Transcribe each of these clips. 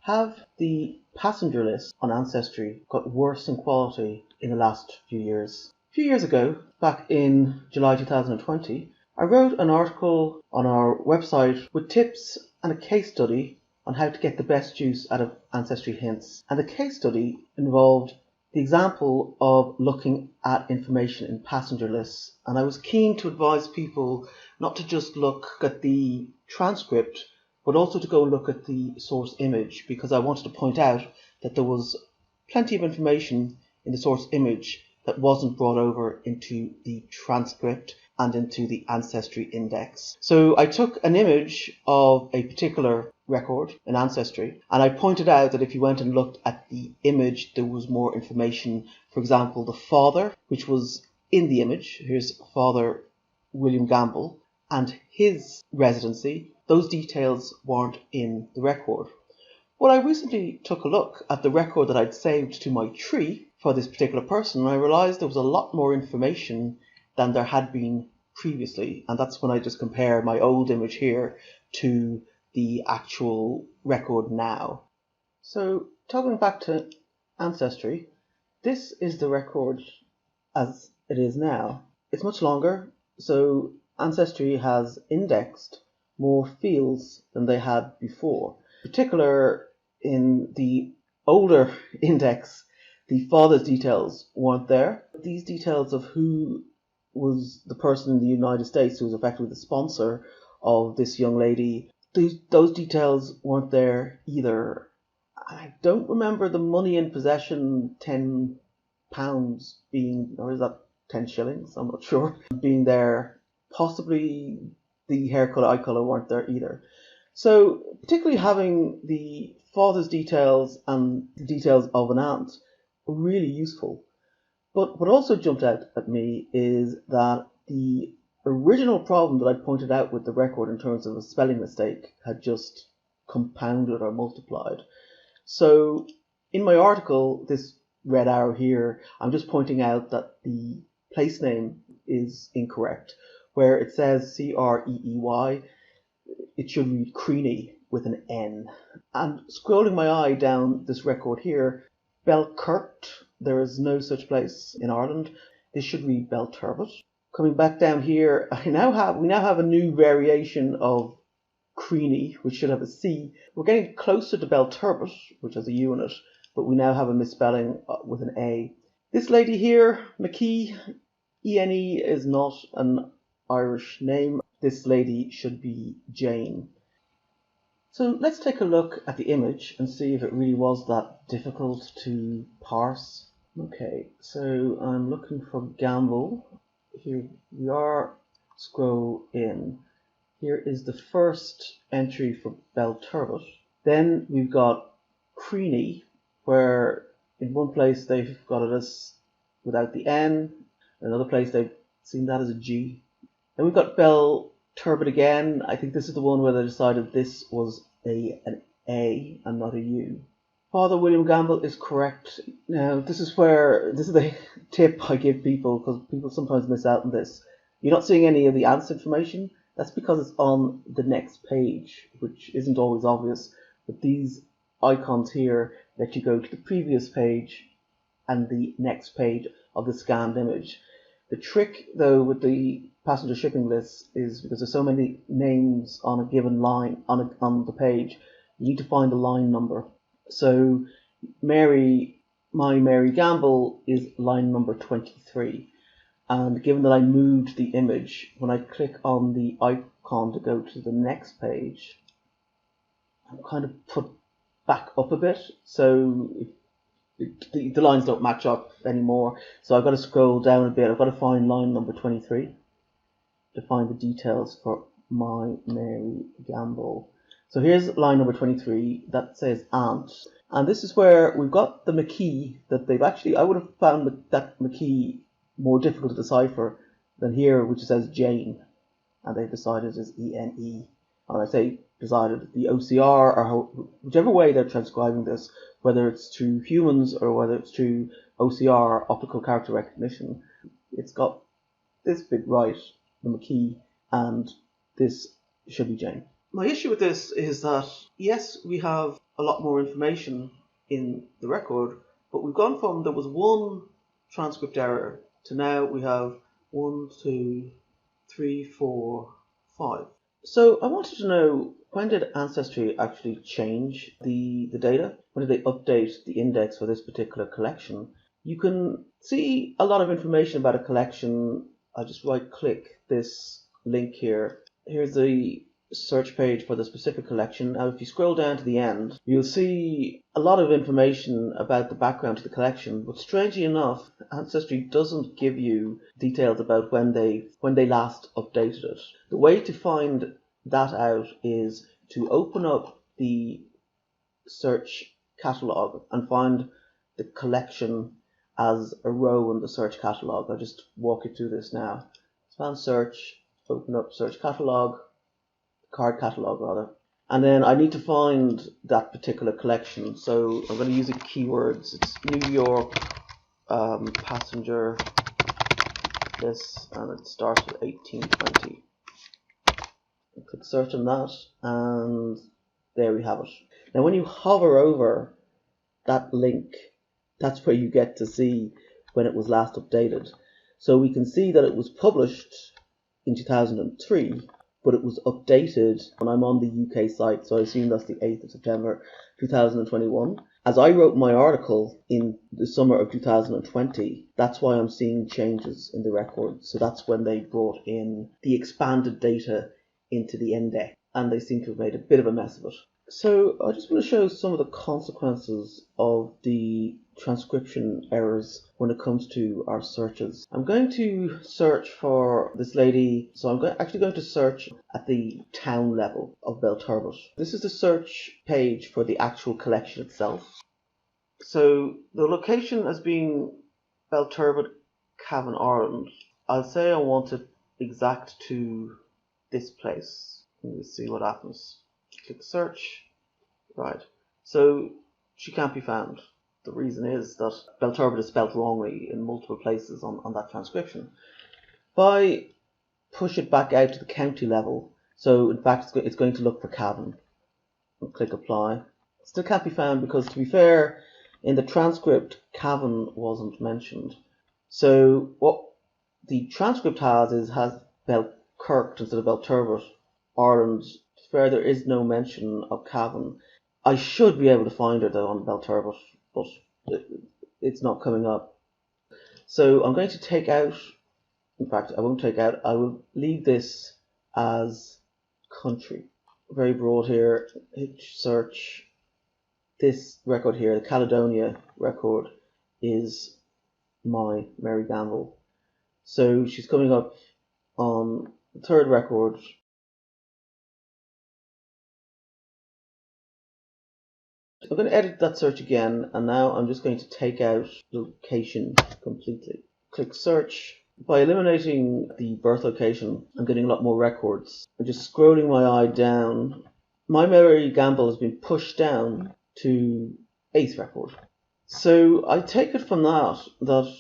Have the passenger lists on Ancestry got worse in quality in the last few years? A few years ago, back in July 2020, I wrote an article on our website with tips and a case study on how to get the best use out of Ancestry hints. And the case study involved the example of looking at information in passenger lists. And I was keen to advise people not to just look at the transcript, but also to go look at the source image, because I wanted to point out that there was plenty of information in the source image that wasn't brought over into the transcript and into the Ancestry index. So I took an image of a particular record in Ancestry, and I pointed out that if you went and looked at the image, there was more information. For example, the father, which was in the image, here's Father William Gamble, and his residency, those details weren't in the record. Well, I recently took a look at the record that I'd saved to my tree for this particular person, and I realized there was a lot more information than there had been previously. And that's when I just compare my old image here to the actual record now. So, toggling back to Ancestry, this is the record as it is now. It's much longer, so Ancestry has indexed more fields than they had before. In particular, in the older index, the father's details weren't there. These details of who was the person in the United States who was effectively the sponsor of this young lady, those details weren't there either. I don't remember the money in possession, £10 being, or is that 10 shillings? I'm not sure, being there. Possibly the hair colour, eye colour weren't there either. So particularly having the father's details and the details of an aunt were really useful. But what also jumped out at me is that the original problem that I pointed out with the record in terms of a spelling mistake had just compounded or multiplied. So in my article, this red arrow here, I'm just pointing out that the place name is incorrect. Where it says Creey, it should read Creaney with an N. And scrolling my eye down this record here, Belkert, there is no such place in Ireland. This should read Belturbet. Coming back down here, we now have a new variation of Creaney, which should have a C. We're getting closer to Belturbet, which has a U in it, but we now have a misspelling with an A. This lady here, McKee, E-N-E, is not an Irish name. This lady should be Jane. So let's take a look at the image and see if it really was that difficult to parse. Okay, so I'm looking for Gamble. Here we are. Scroll in. Here is the first entry for Belturbet. Then we've got Creaney, where in one place they've got it as without the N, in another place they've seen that as a G. Then we've got Belturbet again. I think this is the one where they decided this was an A and not a U. Father William Gamble is correct. Now this is the tip I give people, because people sometimes miss out on this. You're not seeing any of the answer information. That's because it's on the next page, which isn't always obvious. But these icons here let you go to the previous page and the next page of the scanned image. The trick, though, with the passenger shipping lists is because there's so many names on a given line on the page, you need to find a line number. So my Mary Gamble is line number 23. And given that I moved the image, when I click on the icon to go to the next page, I'm kind of put back up a bit. So the lines don't match up anymore. So I've got to scroll down a bit. I've got to find line number 23 to find the details for my Mary Gamble. So here's line number 23 that says aunt. And this is where we've got the McKee that they've actually, I would have found that McKee more difficult to decipher than here, which says Jane. And they've decided as E-N-E. And I say decided, the OCR, or whichever way they're transcribing this, whether it's through humans or whether it's through OCR, optical character recognition, it's got this bit right, the McKee, and this should be Jane. My issue with this is that, yes, we have a lot more information in the record, but we've gone from there was one transcript error to now we have 1, 2, 3, 4, 5. So I wanted to know, when did Ancestry actually change the data? When did they update the index for this particular collection? You can see a lot of information about a collection. I just right click this link here. Here's the search page for the specific collection. Now if you scroll down to the end, you'll see a lot of information about the background to the collection, but strangely enough, Ancestry doesn't give you details about when they last updated it. The way to find that out is to open up the search catalog and find the collection as a row in the search catalog. I'll just walk you through this now. Span search, open up search catalog, card catalog rather, and then I need to find that particular collection. So I'm going to use the keywords. It's New York passenger this, and it starts with 1820. Click search on that, and there we have it. Now when you hover over that link, that's where you get to see when it was last updated. So we can see that it was published in 2003, but it was updated when I'm on the UK site, so I assume that's the 8th of September 2021. As I wrote my article in the summer of 2020, that's why I'm seeing changes in the record. So that's when they brought in the expanded data into the index, and they seem to have made a bit of a mess of it. So I just want to show some of the consequences of the transcription errors when it comes to our searches. I'm going to search for this lady, so I'm actually going to search at the town level of Belturbet. This is the search page for the actual collection itself. So the location as being Belturbet, Cavan, Ireland, I'll say I want it exact to this place. Let's see what happens. Click search. Right. So she can't be found. The reason is that Belturbet is spelt wrongly in multiple places on that transcription. If I push it back out to the county level, so in fact it's going to look for Cavan, and click apply. Still can't be found because, to be fair, in the transcript Cavan wasn't mentioned. So what the transcript has Belkirk instead of Belturbet, Ireland. Fair, there is no mention of Cavan. I should be able to find her though on Belturbet, but it's not coming up. So I'm going to take out, in fact I won't take out, I will leave this as country. Very broad here, search. This record here, the Caledonia record, is my Mary Gamble. So she's coming up on the third record. I'm going to edit that search again, and now I'm just going to take out location completely. Click search. By eliminating the birth location, I'm getting a lot more records. I'm just scrolling my eye down. My Mary Gamble has been pushed down to 8th record. So I take it from that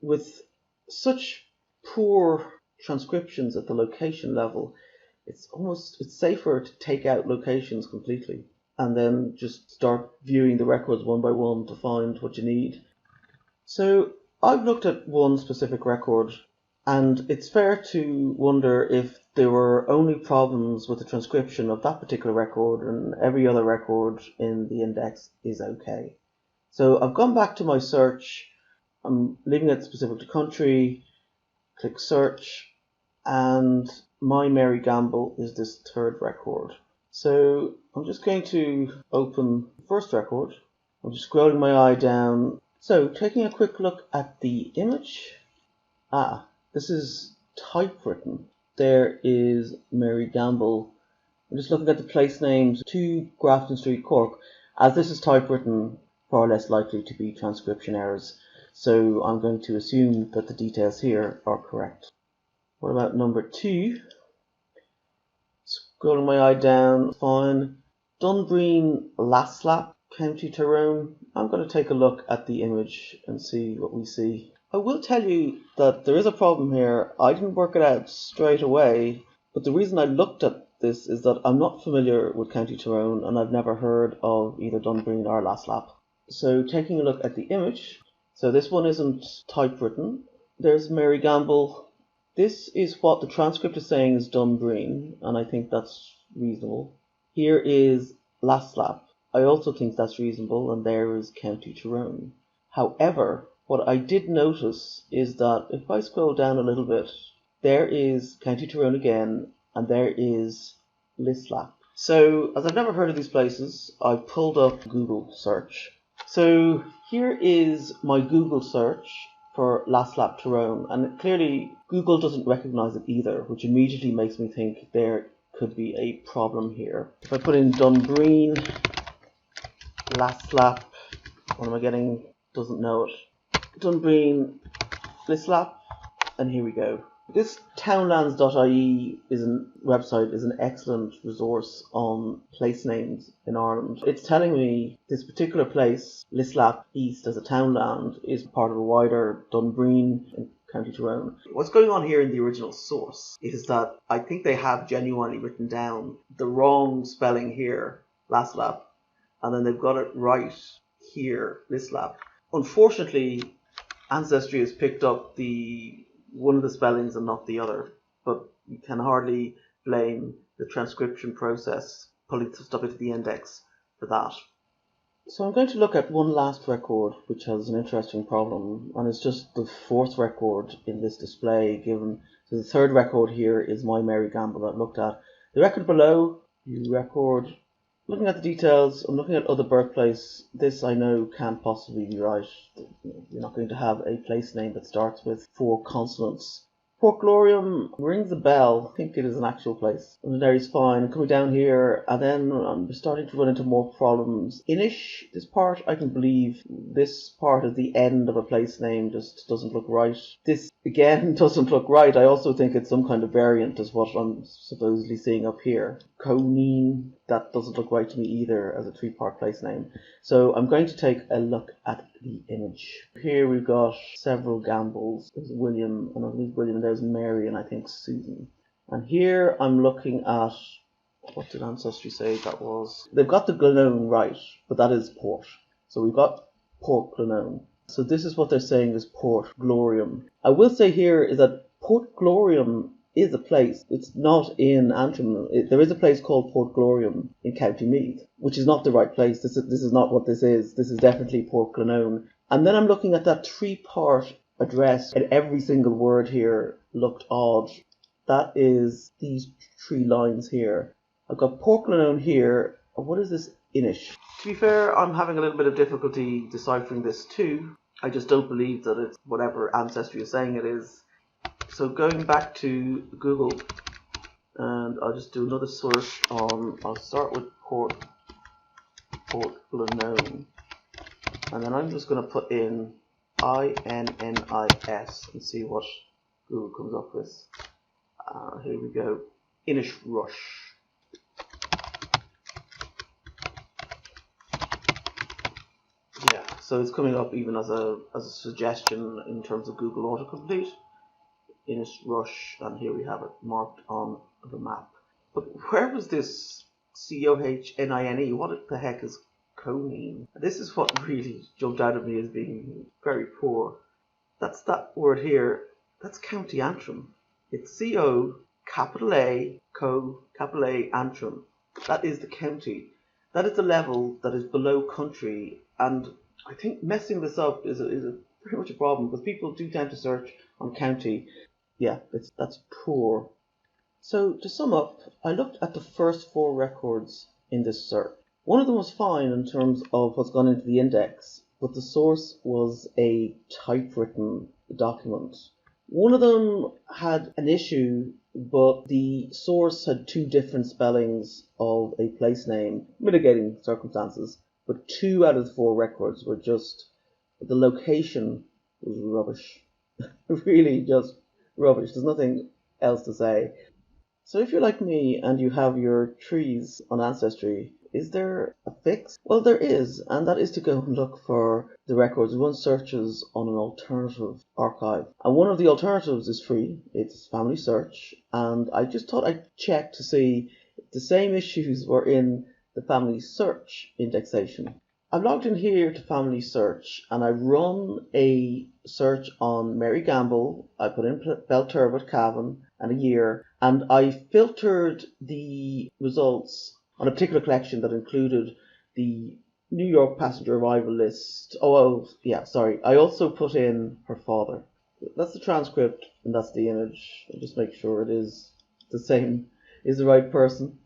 with such poor transcriptions at the location level, it's safer to take out locations completely and then just start viewing the records one by one to find what you need. So I've looked at one specific record, and it's fair to wonder if there were only problems with the transcription of that particular record and every other record in the index is okay. So I've gone back to my search. I'm leaving it specific to country, click search, and my Mary Gamble is this third record. So I'm just going to open the first record. I'm just scrolling my eye down. So taking a quick look at the image. This is typewritten. There is Mary Gamble. I'm just looking at the place names, 2 Grafton Street, Cork. As this is typewritten, far less likely to be transcription errors. So I'm going to assume that the details here are correct. What about number 2? Scrolling my eye down, fine. Dunbreen, Laslap, County Tyrone. I'm going to take a look at the image and see what we see. I will tell you that there is a problem here. I didn't work it out straight away, but the reason I looked at this is that I'm not familiar with County Tyrone and I've never heard of either Dunbreen or Laslap. So taking a look at the image, so this one isn't typewritten. There's Mary Gamble. This is what the transcript is saying is Dunbreen, and I think that's reasonable. Here is Laslap. I also think that's reasonable, and there is County Tyrone. However, what I did notice is that if I scroll down a little bit, there is County Tyrone again, and there is Lislap. So, as I've never heard of these places, I pulled up Google search. So, here is my Google search for Laslap Tyrone, and clearly Google doesn't recognize it either, which immediately makes me think there could be a problem here. If I put in Dunbreen, Laslap, what am I getting? Doesn't know it. Dunbreen, Lislap, and here we go. This townlands.ie website is an excellent resource on place names in Ireland. It's telling me this particular place, Lislap East as a townland, is part of a wider Dunbreen in County Tyrone. What's going on here in the original source is that I think they have genuinely written down the wrong spelling here, Laslap, and then they've got it right here, Lislap. Unfortunately, Ancestry has picked up one of the spellings and not the other, but you can hardly blame the transcription process pulling stuff into the index for that. So I'm going to look at one last record which has an interesting problem, and it's just the fourth record in this display given. So the third record here is my Mary Gamble that I've looked at. The record below, you record. Looking at the details, I'm looking at other birthplace. This I know can't possibly be right. You're not going to have a place name that starts with 4 consonants. Port Glorium rings a bell. I think it is an actual place. Londonderry's fine. Coming down here, and then I'm starting to run into more problems. Inish, this part I can believe. This part at the end of a place name just doesn't look right. This again doesn't look right. I also think it's some kind of variant is what I'm supposedly seeing up here. Coneen, that doesn't look right to me either as a 3-part place name. So I'm going to take a look at the image. Here we've got several Gambles. There's William, and underneath William there's Mary, and I think Susan. And here I'm looking at, what did Ancestry say that was? They've got the Glenone right, but that is Port. So we've got Port Glenone. So this is what they're saying is Port Glorium. I will say here is that Port Glorium is a place. It's not in Antrim. There is a place called Port Glorium in County Meath, which is not the right place. This is not what this is. This is definitely Port Glenone. And then I'm looking at that 3-part address, and every single word here looked odd. That is these 3 lines here. I've got Port Glenone here. What is this Inish? To be fair, I'm having a little bit of difficulty deciphering this too. I just don't believe that it's whatever Ancestry is saying it is. So going back to Google, and I'll just do another search on, I'll start with Port Glenone, and then I'm just going to put in INNIS and see what Google comes up with. Here we go, Inish Rush. Yeah, so it's coming up even as a suggestion in terms of Google autocomplete. Inish Rush, and here we have it marked on the map. But where was this Cohnine? What the heck is Coneen? This is what really jumped out at me as being very poor. That's that word here. That's County Antrim. It's CO, capital A, capital A, Antrim. That is the county. That is the level that is below country, and I think messing this up is pretty much a problem because people do tend to search on county. Yeah, that's poor. So to sum up, I looked at the first 4 records in this search. One of them was fine in terms of what's gone into the index, but the source was a typewritten document. One of them had an issue, but the source had 2 different spellings of a place name, mitigating circumstances, but 2 out of the 4 records were just, the location was rubbish. Really just rubbish. There's nothing else to say. So if you're like me and you have your trees on Ancestry, is there a fix? Well, there is, and that is to go and look for the records. One searches on an alternative archive, and one of the alternatives is free. It's Family Search, and I just thought I'd check to see the same issues were in the family search indexation. I'm logged in here to family search and I run a search on Mary Gamble. I put in Belturbet, Cavan and a year, and I filtered the results on a particular collection that included the New York passenger arrival list. I also put in her father. That's the transcript and that's the image. I'll just make sure it is the same, is the right person.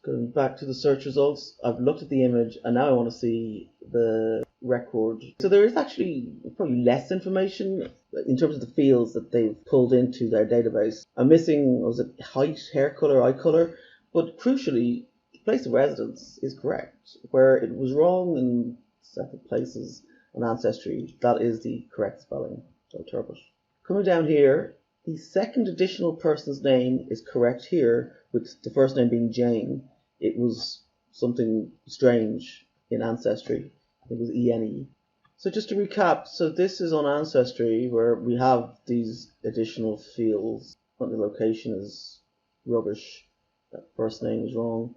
Going back to the search results, I've looked at the image and now I want to see the record. So there is actually probably less information in terms of the fields that they've pulled into their database. I'm missing, was it height, hair color, eye color? But crucially, the place of residence is correct. Where it was wrong in several places on Ancestry, that is the correct spelling. So Turbot. Coming down here, the second additional person's name is correct here, with the first name being Jane. It was something strange in Ancestry. I think it was ENE. So just to recap, so this is on Ancestry where we have these additional fields. But the location is rubbish. That first name is wrong.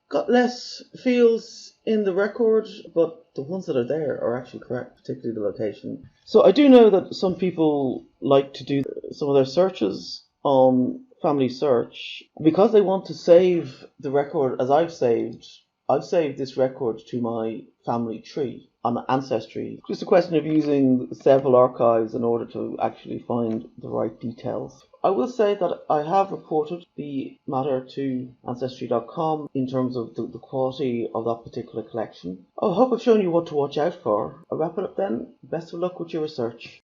Got less fields in the record, but the ones that are there are actually correct, particularly the location. So I do know that some people like to do some of their searches on family search because they want to save the record as I've saved this record to my family tree on Ancestry. Just a question of using several archives in order to actually find the right details. I will say that I have reported the matter to Ancestry.com in terms of the quality of that particular collection. I hope I've shown you what to watch out for. I'll wrap it up then. Best of luck with your research.